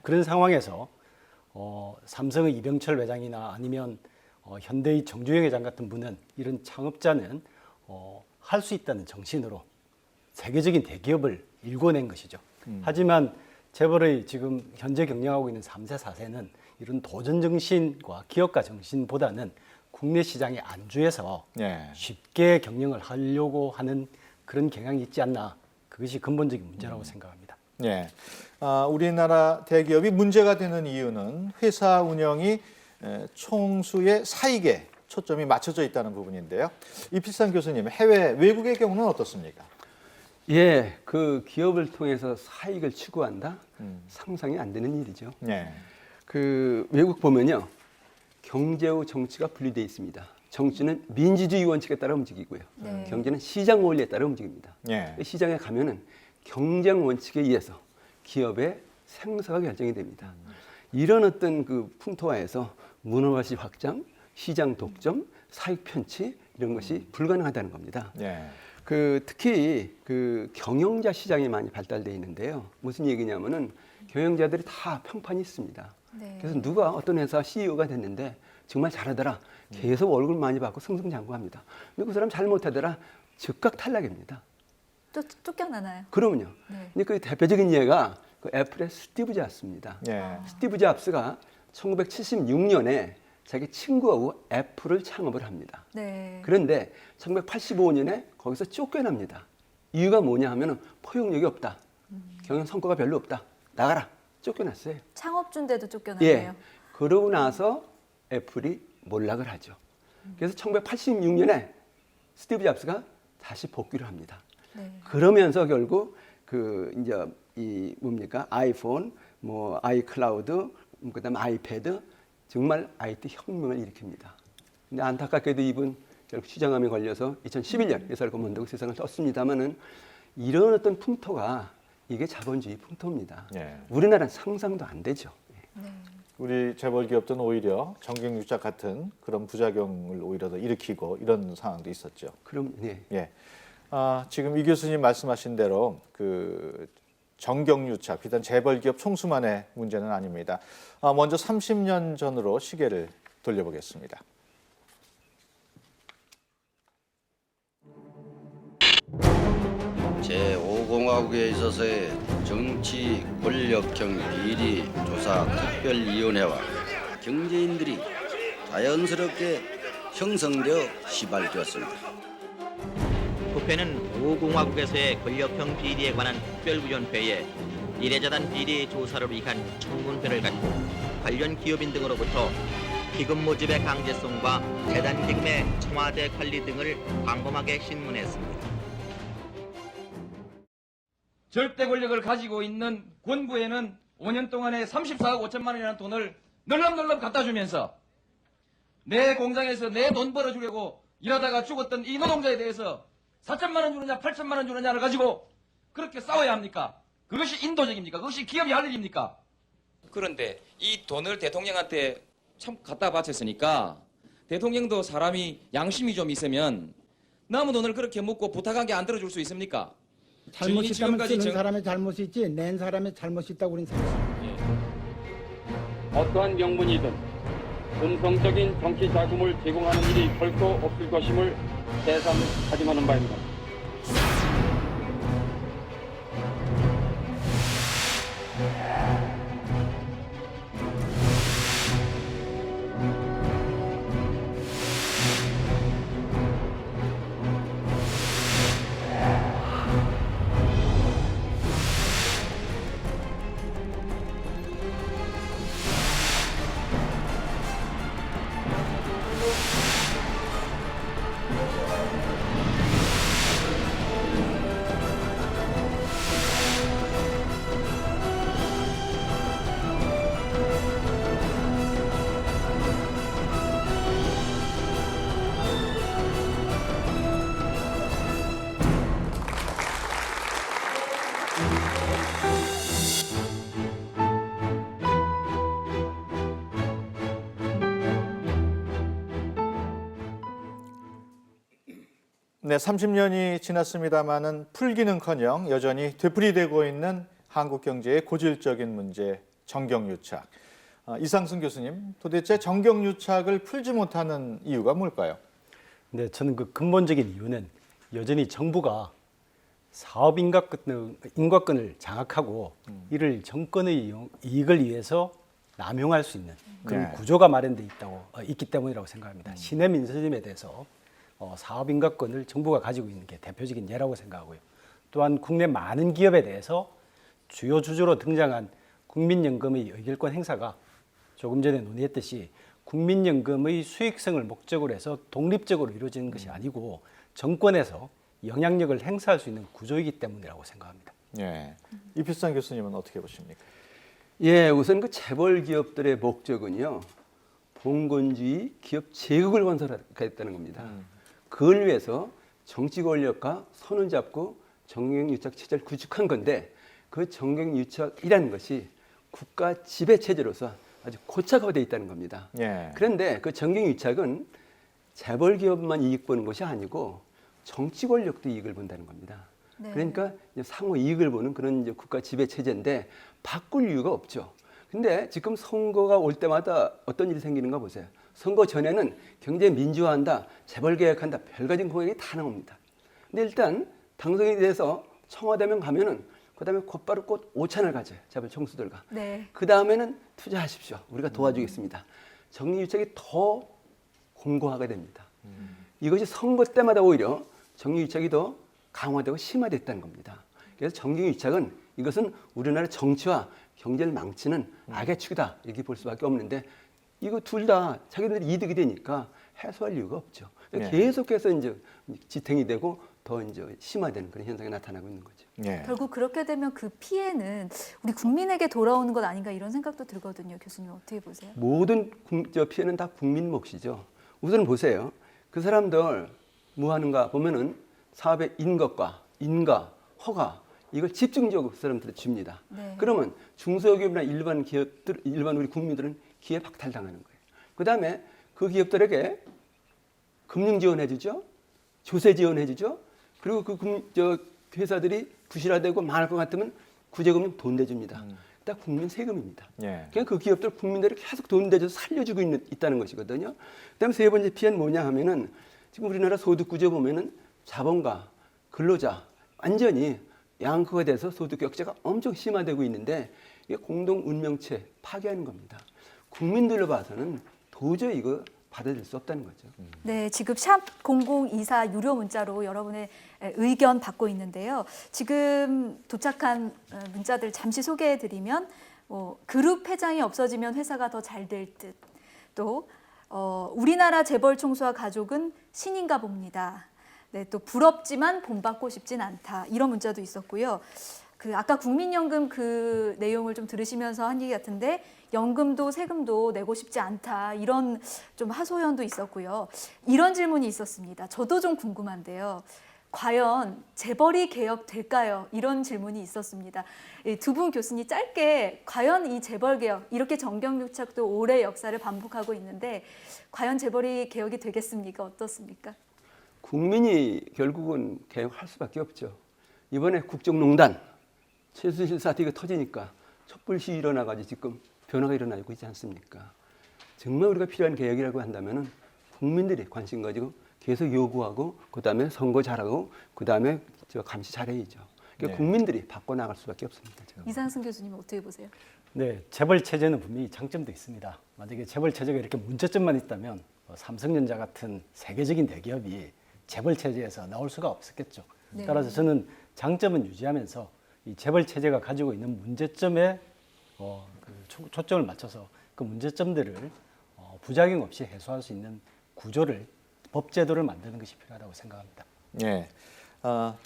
그런 상황에서 삼성의 이병철 회장이나 아니면 현대의 정주영 회장 같은 분은 이런 창업자는 할 수 있다는 정신으로 세계적인 대기업을 일궈낸 것이죠. 하지만 재벌의 지금 현재 경영하고 있는 3세, 4세는 이런 도전 정신과 기업가 정신보다는 국내 시장에 안주해서 예. 쉽게 경영을 하려고 하는 그런 경향이 있지 않나. 그것이 근본적인 문제라고 생각합니다. 예. 우리나라 대기업이 문제가 되는 이유는 회사 운영이 총수의 사익에 초점이 맞춰져 있다는 부분인데요. 이필상 교수님, 해외 외국의 경우는 어떻습니까? 예, 그 기업을 통해서 사익을 추구한다? 상상이 안 되는 일이죠. 예. 그 외국 보면요, 경제와 정치가 분리되어 있습니다. 정치는 민주주의 원칙에 따라 움직이고요. 네. 경제는 시장 원리에 따라 움직입니다. 예. 시장에 가면은 경쟁 원칙에 의해서 기업의 생사가 결정이 됩니다. 이런 어떤 그 풍토화에서 문화가치 확장, 시장 독점, 사익 편취 이런 것이 불가능하다는 겁니다. 예. 특히 그 경영자 시장이 많이 발달되어 있는데요. 무슨 얘기냐면은 경영자들이 다 평판이 있습니다. 네. 그래서 누가 어떤 회사 CEO가 됐는데 정말 잘하더라. 계속 월급 많이 받고 승승장구합니다. 근데 그 사람 잘못하더라. 즉각 탈락입니다. 또 쫓겨나나요? 그러면요. 네. 근데 그 대표적인 예가 그 애플의 스티브 잡스입니다. 예. 스티브 잡스가 1976년에 자기 친구하고 애플을 창업을 합니다. 네. 그런데 1985년에 거기서 쫓겨납니다. 이유가 뭐냐 하면 포용력이 없다. 경영 성과가 별로 없다. 나가라. 쫓겨났어요. 창업주인데도 쫓겨나네요. 예. 그러고 나서 애플이 몰락을 하죠. 그래서 1986년에 스티브 잡스가 다시 복귀를 합니다. 네. 그러면서 결국 그 이제 이 뭡니까? 아이폰, 뭐 아이클라우드, 그다음에 아이패드 정말 IT 혁명을 일으킵니다. 근데 안타깝게도 이분 결국 시장암에 걸려서 2011년 회사를 그만두고 세상을 떴습니다만은 이런 어떤 풍토가 이게 자본주의 풍토입니다. 예. 우리나라는 상상도 안 되죠. 우리 재벌 기업들은 오히려 정경유착 같은 그런 부작용을 오히려 더 일으키고 이런 상황도 있었죠. 그럼 네. 예. 지금 이 교수님 말씀하신 대로 그 정경유착, 비단 재벌 기업 총수만의 문제는 아닙니다. 먼저 30년 전으로 시계를 돌려보겠습니다. 제5공화국에 있어서의 정치 권력형 비리 조사 특별위원회와 경제인들이 자연스럽게 형성되어 시발되었습니다. 국회는 5공화국에서의 권력형 비리에 관한 특별위원회에 미래재단 비리 조사를 위한 청문회를 갖고 관련 기업인 등으로부터 기금 모집의 강제성과 재단 기금의 청와대 관리 등을 광범하게 신문했습니다. 절대 권력을 가지고 있는 권부에는 5년 동안에 34억 5천만 원이라는 돈을 널렁널렁 갖다 주면서 내 공장에서 내 돈 벌어주려고 일하다가 죽었던 이 노동자에 대해서 4천만 원 주느냐 8천만 원 주느냐를 가지고 그렇게 싸워야 합니까? 그것이 인도적입니까? 그것이 기업이 할 일입니까? 그런데 이 돈을 대통령한테 참 갖다 바쳤으니까 대통령도 사람이 양심이 좀 있으면 남은 돈을 그렇게 묻고 부탁한 게 안 들어줄 수 있습니까? 잘못이 있다면 쓰는 사람의 잘못이 있지 낸 사람의 잘못이 있다고 우리는 생각합니다. 어떠한 명분이든 음성적인 정치 자금을 제공하는 일이 결코 없을 것임을 새삼 다짐하는 바입니다. 네, 30년이 지났습니다마는 풀기는커녕 여전히 되풀이되고 있는 한국 경제의 고질적인 문제, 정경유착. 이상승 교수님, 도대체 정경유착을 풀지 못하는 이유가 뭘까요? 네, 저는 그 근본적인 이유는 여전히 정부가 사업 인과권을 장악하고 이를 정권의 이익을 위해서 남용할 수 있는 그런 네. 구조가 마련돼 있기 때문이라고 생각합니다. 시내 민서점에 대해서 사업 인가권을 정부가 가지고 있는 게 대표적인 예라고 생각하고요. 또한 국내 많은 기업에 대해서 주요 주주로 등장한 국민연금의 의결권 행사가 조금 전에 논의했듯이 국민연금의 수익성을 목적으로 해서 독립적으로 이루어지는 것이 아니고 정권에서 영향력을 행사할 수 있는 구조이기 때문이라고 생각합니다. 예. 이필상 교수님은 어떻게 보십니까? 예, 우선 그 재벌 기업들의 목적은요, 봉건주의 기업 제국을 건설하겠다는 겁니다. 그걸 위해서 정치 권력과 손을 잡고 정경유착 체제를 구축한 건데, 그 정경유착이라는 것이 국가 지배 체제로서 아주 고착화되어 있다는 겁니다. 예. 그런데 그 정경유착은 재벌 기업만 이익 보는 것이 아니고 정치 권력도 이익을 본다는 겁니다. 네. 그러니까 이제 상호 이익을 보는 그런 이제 국가 지배 체제인데 바꿀 이유가 없죠. 근데 지금 선거가 올 때마다 어떤 일이 생기는가 보세요. 선거 전에는 경제 민주화한다, 재벌 개혁한다, 별가지 공약이 다 나옵니다. 근데 일단 당선이 돼서 청와대면 가면은 그다음에 곧바로 꽃 오찬을 가져요. 재벌 총수들과. 네. 그 다음에는 투자하십시오. 우리가 도와주겠습니다. 정리유착이 더 공고하게 됩니다. 이것이 선거 때마다 오히려 정리유착이 더 강화되고 심화됐다는 겁니다. 그래서 정경유착은 이것은 우리나라 정치와 경제를 망치는 악의 축이다 이렇게 볼 수밖에 없는데 이거 둘 다 자기들이 이득이 되니까 해소할 이유가 없죠. 네. 계속해서 이제 지탱이 되고 더 이제 심화되는 그런 현상이 나타나고 있는 거죠. 예. 결국 그렇게 되면 그 피해는 우리 국민에게 돌아오는 것 아닌가 이런 생각도 들거든요. 교수님 어떻게 보세요? 모든 피해는 다 국민 몫이죠. 우선 보세요. 그 사람들 뭐 하는가 보면은 사업의 인것과 인가, 허가 이걸 집중적으로 그 사람들한테 줍니다. 네. 그러면 중소기업이나 일반 기업들, 일반 우리 국민들은 기회 박탈당하는 거예요. 그다음에 그 기업들에게 금융 지원해주죠, 조세 지원해주죠. 그리고 그 회사들이 부실화되고 망할 것 같으면 구제금융 돈 대줍니다. 다 국민 세금입니다. 예. 그냥 그 기업들 국민들이 계속 돈 대줘서 살려주고 있다는 것이거든요. 그다음에 세 번째 피해는 뭐냐 하면은 지금 우리나라 소득 구조 보면은 자본가, 근로자 완전히 양극화가 돼서 소득 격차가 엄청 심화되고 있는데 이게 공동 운명체 파괴하는 겁니다. 국민들로 봐서는 도저히 이거 받아들일 수 없다는 거죠. 네, 지금 샵 0024 유료 문자로 여러분의 의견 받고 있는데요. 지금 도착한 문자들 잠시 소개해드리면 그룹 회장이 없어지면 회사가 더 잘 될 듯. 또 우리나라 재벌 총수와 가족은 신인가 봅니다. 네, 또 부럽지만 본받고 싶진 않다. 이런 문자도 있었고요. 그 아까 국민연금 그 내용을 좀 들으시면서 한 얘기 같은데 연금도 세금도 내고 싶지 않다. 이런 좀 하소연도 있었고요. 이런 질문이 있었습니다. 저도 좀 궁금한데요. 과연 재벌이 개혁될까요? 이런 질문이 있었습니다. 두 분 교수님 짧게 과연 이 재벌 개혁, 이렇게 정경유착도 오래 역사를 반복하고 있는데 과연 재벌이 개혁이 되겠습니까? 어떻습니까? 국민이 결국은 개혁할 수밖에 없죠. 이번에 국정농단, 최순실 사태가 터지니까 촛불 시위 일어나가지고 지금 변화가 일어나고 있지 않습니까? 정말 우리가 필요한 개혁이라고 한다면은 국민들이 관심 가지고 계속 요구하고 그다음에 선거 잘하고 그다음에 감시 잘해야죠. 그러니까 네. 국민들이 바꿔나갈 수밖에 없습니다. 지금. 이상승 교수님 어떻게 보세요? 네, 재벌 체제는 분명히 장점도 있습니다. 만약에 재벌 체제가 이렇게 문제점만 있다면 삼성전자 같은 세계적인 대기업이 재벌 체제에서 나올 수가 없었겠죠. 네. 따라서 저는 장점은 유지하면서 이 재벌 체제가 가지고 있는 문제점에 초점을 맞춰서 그 문제점들을 부작용 없이 해소할 수 있는 구조를 법제도를 만드는 것이 필요하다고 생각합니다. 예.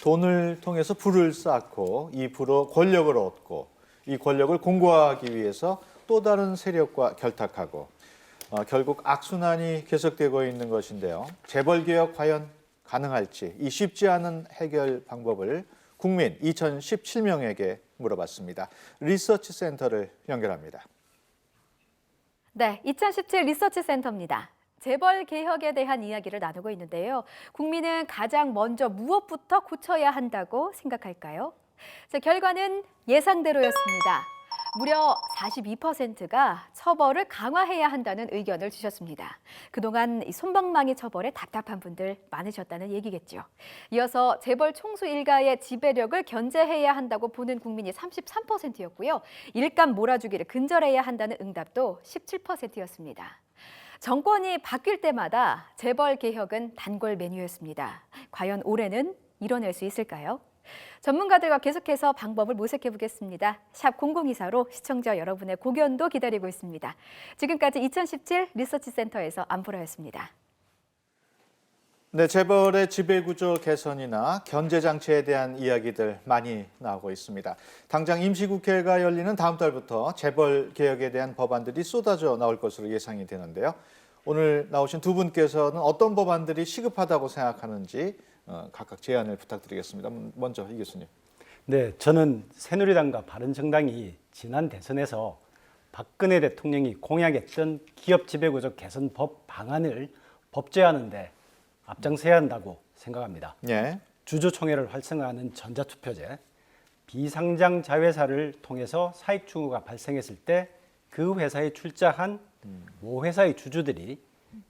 돈을 통해서 부를 쌓고 이 부로 권력을 얻고 이 권력을 공고화하기 위해서 또 다른 세력과 결탁하고 결국 악순환이 계속되고 있는 것인데요. 재벌 개혁 과연 가능할지 이 쉽지 않은 해결 방법을 국민 2017명에게 물어봤습니다. 리서치 센터를 연결합니다. 네, 2017 리서치 센터입니다. 재벌 개혁에 대한 이야기를 나누고 있는데요. 국민은 가장 먼저 무엇부터 고쳐야 한다고 생각할까요? 자, 결과는 예상대로였습니다. 무려 42%가 처벌을 강화해야 한다는 의견을 주셨습니다. 그동안 이 솜방망이 처벌에 답답한 분들 많으셨다는 얘기겠죠. 이어서 재벌 총수 일가의 지배력을 견제해야 한다고 보는 국민이 33%였고요. 일감 몰아주기를 근절해야 한다는 응답도 17%였습니다. 정권이 바뀔 때마다 재벌 개혁은 단골 메뉴였습니다. 과연 올해는 이뤄낼 수 있을까요? 전문가들과 계속해서 방법을 모색해 보겠습니다. 샵 0024로 시청자 여러분의 고견도 기다리고 있습니다. 지금까지 2017 리서치센터에서 안보라였습니다. 네, 재벌의 지배구조 개선이나 견제장치에 대한 이야기들 많이 나오고 있습니다. 당장 임시국회가 열리는 다음 달부터 재벌 개혁에 대한 법안들이 쏟아져 나올 것으로 예상이 되는데요. 오늘 나오신 두 분께서는 어떤 법안들이 시급하다고 생각하는지 각각 제안을 부탁드리겠습니다. 먼저 이 교수님. 네, 저는 새누리당과 바른정당이 지난 대선에서 박근혜 대통령이 공약했던 기업 지배구조 개선 법 방안을 법제화하는 데 앞장서야 한다고 생각합니다. 예. 주주총회를 활성화하는 전자투표제, 비상장 자회사를 통해서 사익 추구가 발생했을 때 그 회사에 출자한 모 회사의 주주들이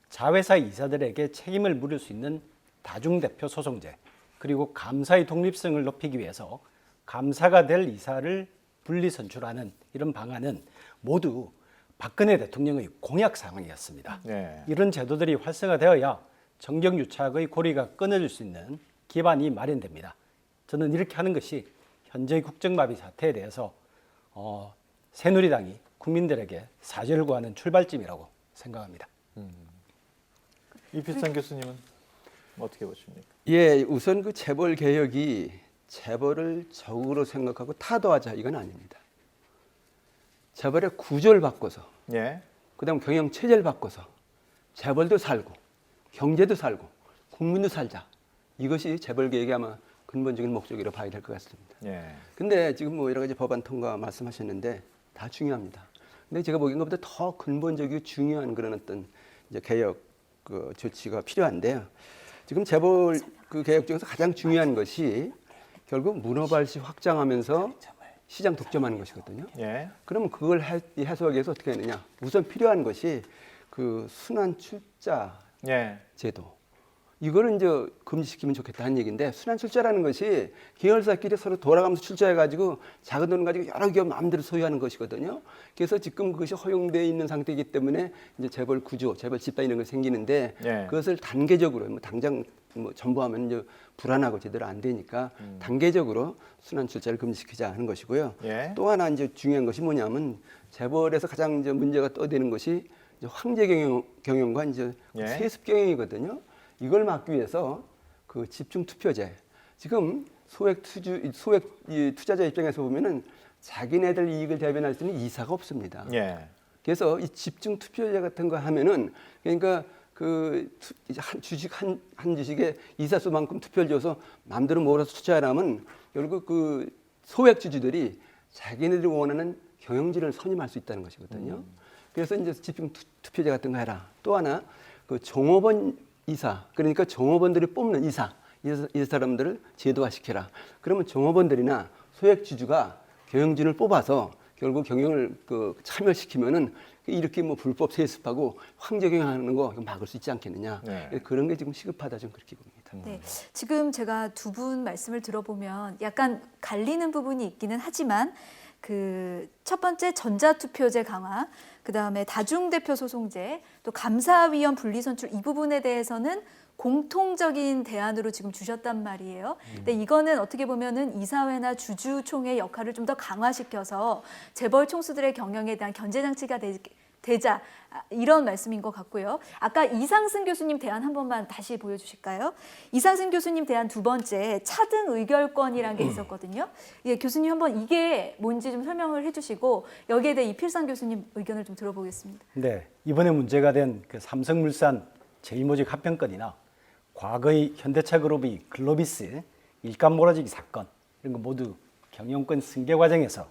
자회사 이사들에게 책임을 물을 수 있는 다중대표 소송제, 그리고 감사의 독립성을 높이기 위해서 감사가 될 이사를 분리 선출하는 이런 방안은 모두 박근혜 대통령의 공약 사항이었습니다. 네. 이런 제도들이 활성화되어야 정경유착의 고리가 끊어질 수 있는 기반이 마련됩니다. 저는 이렇게 하는 것이 현재의 국정마비 사태에 대해서 새누리당이 국민들에게 사죄를 구하는 출발점이라고 생각합니다. 이필상 교수님은 어떻게 보십니까? 예, 우선 그 재벌 개혁이 재벌을 적으로 생각하고 타도하자 이건 아닙니다. 재벌의 구조를 바꿔서, 예. 그다음 경영 체제를 바꿔서 재벌도 살고 경제도 살고 국민도 살자. 이것이 재벌 개혁의 아마 근본적인 목적이라고 봐야 될 것 같습니다. 예. 근데 지금 뭐 여러 가지 법안 통과 말씀하셨는데 다 중요합니다. 근데 제가 보기엔 것보다 더 근본적이고 중요한 그런 어떤 이제 개혁 그 조치가 필요한데요. 지금 재벌 그 개혁 중에서 가장 중요한 것이 결국 문어발시 확장하면서 시장 독점하는 것이거든요. 예. 그러면 그걸 해소하기 위해서 어떻게 하느냐? 우선 필요한 것이 그 순환 출자 예. 제도. 이거를 이제 금지시키면 좋겠다는 얘기인데, 순환 출자라는 것이 계열사끼리 서로 돌아가면서 출자해가지고 작은 돈 가지고 여러 기업 마음대로 소유하는 것이거든요. 그래서 지금 그것이 허용되어 있는 상태이기 때문에 이제 재벌 구조, 재벌 집단 이런 게 생기는데 예. 그것을 단계적으로 뭐 당장 뭐 전부 하면 이제 불안하고 제대로 안 되니까 단계적으로 순환 출자를 금지시키자 하는 것이고요. 예. 또 하나 이제 중요한 것이 뭐냐면 재벌에서 가장 이제 문제가 떠되는 것이 이제 황제 경영과 이제 예. 세습 경영이거든요. 이걸 막기 위해서 그 집중 투표제, 지금 소액 투자자 입장에서 보면은 자기네들 이익을 대변할 수 있는 이사가 없습니다. 예. 그래서 이 집중 투표제 같은 거 하면은, 그러니까 그 한 주식에 이사 수만큼 투표를 줘서 마음대로 몰아서 투자하라면 결국 그 소액 주주들이 자기네들이 원하는 경영진을 선임할 수 있다는 것이거든요. 그래서 이제 집중 투표제 같은 거 해라. 또 하나 그 종업원 이사, 그러니까 종업원들이 뽑는 이 사람들을 제도화시켜라. 그러면 종업원들이나 소액 주주가 경영진을 뽑아서 결국 경영을 그 참여시키면은 이렇게 뭐 불법 세습하고 황제 경영하는 거 막을 수 있지 않겠느냐. 네. 그런 게 지금 시급하다 좀 그렇게 봅니다. 네, 지금 제가 두 분 말씀을 들어보면 약간 갈리는 부분이 있기는 하지만 그 첫 번째 전자투표제 강화, 그다음에 다중대표 소송제, 또 감사위원 분리선출 이 부분에 대해서는 공통적인 대안으로 지금 주셨단 말이에요. 근데 이거는 어떻게 보면은 이사회나 주주총회 역할을 좀 더 강화시켜서 재벌 총수들의 경영에 대한 견제 장치가 되자, 이런 말씀인 것 같고요. 아까 이상승 교수님 대안 한 번만 다시 보여주실까요? 이상승 교수님 대안 두 번째, 차등 의결권이라는 게 있었거든요. 예, 교수님 한번 이게 뭔지 좀 설명을 해주시고 여기에 대해 이필상 교수님 의견을 좀 들어보겠습니다. 네, 이번에 문제가 된 그 삼성물산 제2모직 합병건이나 과거의 현대차그룹의 글로비스 일감 몰아주기 사건, 이런 거 모두 경영권 승계 과정에서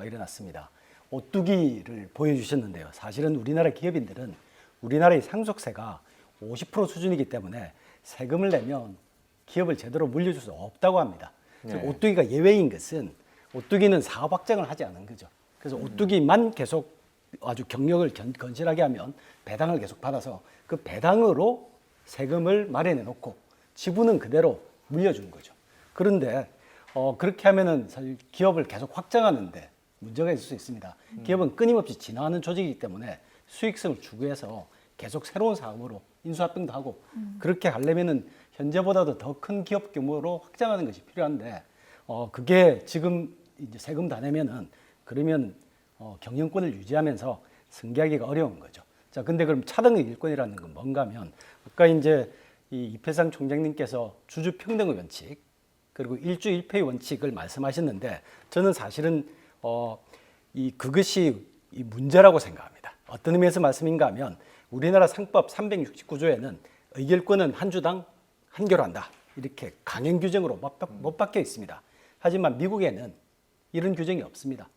일어났습니다. 오뚜기를 보여주셨는데요. 사실은 우리나라 기업인들은 우리나라의 상속세가 50% 수준이기 때문에 세금을 내면 기업을 제대로 물려줄 수 없다고 합니다. 네. 오뚜기가 예외인 것은 오뚜기는 사업 확장을 하지 않은 거죠. 그래서 오뚜기만 계속 아주 경력을 건실하게 하면 배당을 계속 받아서 그 배당으로 세금을 마련해 놓고 지분은 그대로 물려주는 거죠. 그런데 그렇게 하면은 사실 기업을 계속 확장하는데 문제가 있을 수 있습니다. 기업은 끊임없이 진화하는 조직이기 때문에 수익성을 추구해서 계속 새로운 사업으로 인수합병도 하고 그렇게 하려면은 현재보다도 더 큰 기업 규모로 확장하는 것이 필요한데 그게 지금 이제 세금 다 내면은 그러면 경영권을 유지하면서 승계하기가 어려운 거죠. 자, 근데 그럼 차등의 일권이라는 건 뭔가 하면 아까 이제 이 이필상 총장님께서 주주 평등의 원칙 그리고 일주 일패의 원칙을 말씀하셨는데 저는 사실은 그것이 이 문제라고 생각합니다. 어떤 의미에서 말씀인가 하면 우리나라 상법 369조에는 의결권은 한 주당 한 개로 한다. 이렇게 강행 규정으로 못 박혀 있습니다. 하지만 미국에는 이런 규정이 없습니다.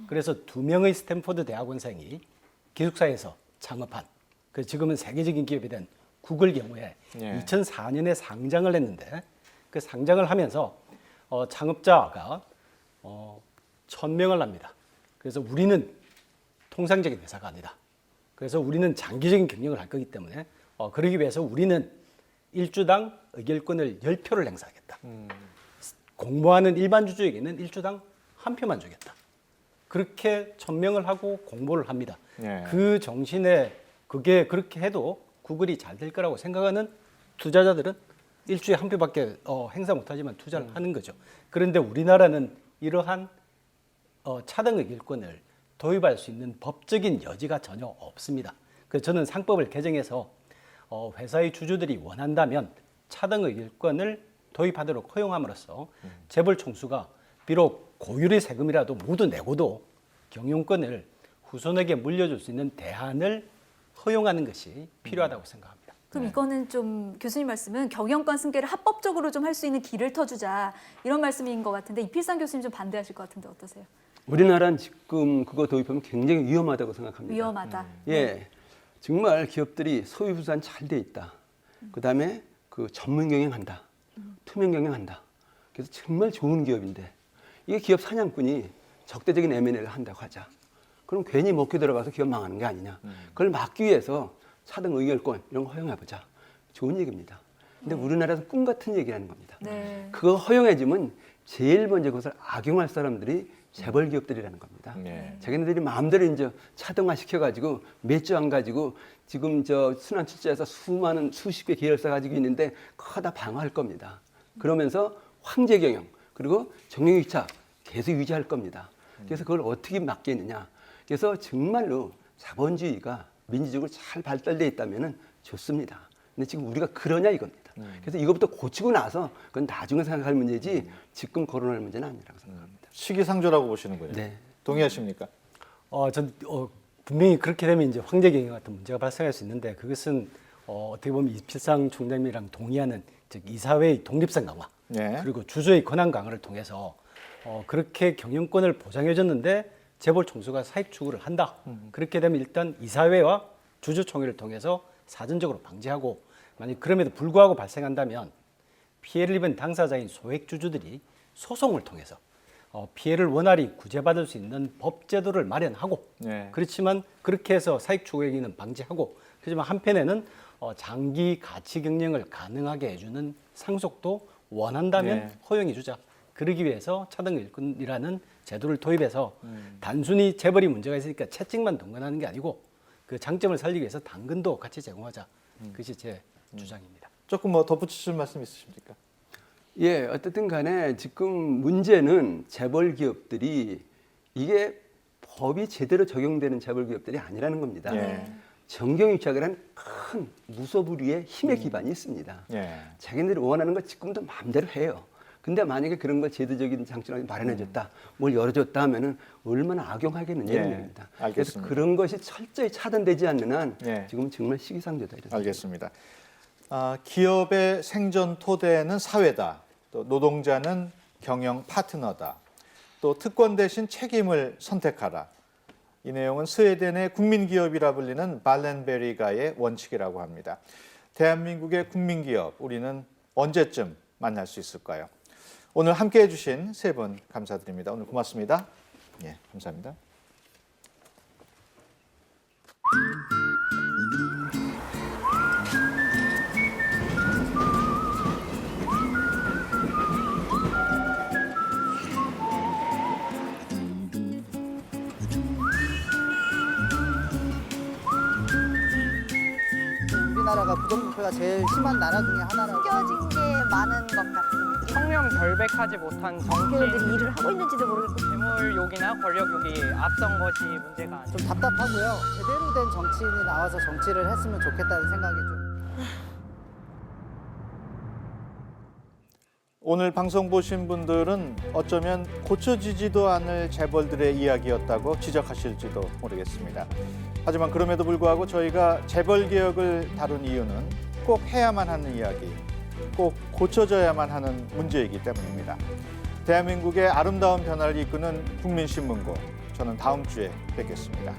그래서 2명의 스탠포드 대학원생이 기숙사에서 창업한 그 지금은 세계적인 기업이 된 구글 경우에 2004년에 상장을 했는데 그 상장을 하면서 창업자가 1000명을 합니다. 그래서 우리는 통상적인 회사가 아니다. 그래서 우리는 장기적인 경영을 할 거기 때문에 그러기 위해서 우리는 일주당 의결권을 10표를 행사하겠다. 공모하는 일반 주주에게는 일주당 한 표만 주겠다. 그렇게 1000명을 하고 공모를 합니다. 그 정신에 그게 그렇게 해도 구글이 잘 될 거라고 생각하는 투자자들은 일주에 한 표밖에 행사 못하지만 투자를 하는 거죠. 그런데 우리나라는 이러한 차등 의결권을 도입할 수 있는 법적인 여지가 전혀 없습니다. 그래서 저는 상법을 개정해서 회사의 주주들이 원한다면 차등 의결권을 도입하도록 허용함으로써 재벌 총수가 비록 고율의 세금이라도 모두 내고도 경영권을 후손에게 물려줄 수 있는 대안을 허용하는 것이 필요하다고 생각합니다. 그럼 이거는 좀 교수님 말씀은 경영권 승계를 합법적으로 좀 할 수 있는 길을 터주자 이런 말씀인 것 같은데 이필상 교수님 좀 반대하실 것 같은데 어떠세요? 우리나라는 지금 그거 도입하면 굉장히 위험하다고 생각합니다. 위험하다. 예, 정말 기업들이 소유부산 잘 돼 있다. 그다음에 그 전문 경영한다, 투명 경영한다. 그래서 정말 좋은 기업인데 이게 기업 사냥꾼이 적대적인 M&A를 한다고 하자. 그럼 괜히 먹혀 들어가서 기업 망하는 게 아니냐. 그걸 막기 위해서 차등 의결권 이런 거 허용해보자. 좋은 얘기입니다. 근데 우리나라에서 꿈 같은 얘기라는 겁니다. 그거 허용해주면 제일 먼저 그것을 악용할 사람들이 재벌 기업들이라는 겁니다. 자기네들이 마음대로 이제 차등화 시켜가지고 몇 주 안 가지고 지금 저 순환 출자해서 수십 개 계열사 가지고 있는데 그거 다 방어할 겁니다. 그러면서 황제 경영 그리고 정형유착 계속 유지할 겁니다. 그래서 그걸 어떻게 막겠느냐. 그래서 정말로 자본주의가 민주적으로 잘 발달돼 있다면은 좋습니다. 근데 지금 우리가 그러냐 이겁니다. 그래서 이것부터 고치고 나서 그건 나중에 생각할 문제지 지금 거론할 문제는 아니라고 생각합니다. 시기상조라고 보시는 거예요? 네. 동의하십니까? 전 분명히 그렇게 되면 이제 황제 경영 같은 문제가 발생할 수 있는데 그것은 어떻게 보면 이필상 총장님이랑 동의하는 즉 이사회의 독립성 강화 그리고 주주의 권한 강화를 통해서 그렇게 경영권을 보장해줬는데 재벌 총수가 사익 추구를 한다. 그렇게 되면 일단 이사회와 주주총회를 통해서 사전적으로 방지하고 만약 그럼에도 불구하고 발생한다면 피해를 입은 당사자인 소액 주주들이 소송을 통해서 피해를 원활히 구제받을 수 있는 법 제도를 마련하고 그렇지만 그렇게 해서 사익 추구행위는 방지하고 하지만 한편에는 장기 가치 경영을 가능하게 해주는 상속도 원한다면 허용해 주자. 그러기 위해서 차등일권이라는 제도를 도입해서 단순히 재벌이 문제가 있으니까 채찍만 동원하는 게 아니고 그 장점을 살리기 위해서 당근도 같이 제공하자. 그것이 제 주장입니다. 조금 뭐 덧붙이실 말씀 있으십니까? 예, 어쨌든 간에 지금 문제는 재벌 기업들이 이게 법이 제대로 적용되는 재벌 기업들이 아니라는 겁니다. 정경유착이라는 큰 무소불위의 힘의 기반이 있습니다. 자기네들이 원하는 거 지금도 마음대로 해요. 근데 만약에 그런 걸 제도적인 장치를 마련해줬다, 뭘 열어줬다 하면은 얼마나 악용하겠느냐 이런 얘기입니다. 그래서 그런 것이 철저히 차단되지 않는 한 지금 정말 시기상조다 이런. 알겠습니다. 기업의 생존 토대는 사회다. 또 노동자는 경영 파트너다. 또 특권 대신 책임을 선택하라. 이 내용은 스웨덴의 국민기업이라 불리는 발렌베리가의 원칙이라고 합니다. 대한민국의 국민기업, 우리는 언제쯤 만날 수 있을까요? 오늘 함께해 주신 세 분 감사드립니다. 오늘 고맙습니다. 예, 감사합니다. 나라가 부정부패가 제일 심한 나라 중에 하나라고. 숨겨진 게 많은 것 같습니다. 청렴 결백하지 못한 정치인들이 일을 하고 있는지도 모르겠고 재물욕이나 권력욕이 앞선 것이 문제가 아니죠. 좀 답답하고요. 제대로 된 정치인이 나와서 정치를 했으면 좋겠다는 생각이 좀. 오늘 방송 보신 분들은 어쩌면 고쳐지지도 않을 재벌들의 이야기였다고 지적하실지도 모르겠습니다. 하지만 그럼에도 불구하고 저희가 재벌 개혁을 다룬 이유는 꼭 해야만 하는 이야기, 꼭 고쳐져야만 하는 문제이기 때문입니다. 대한민국의 아름다운 변화를 이끄는 국민신문고, 저는 다음 주에 뵙겠습니다.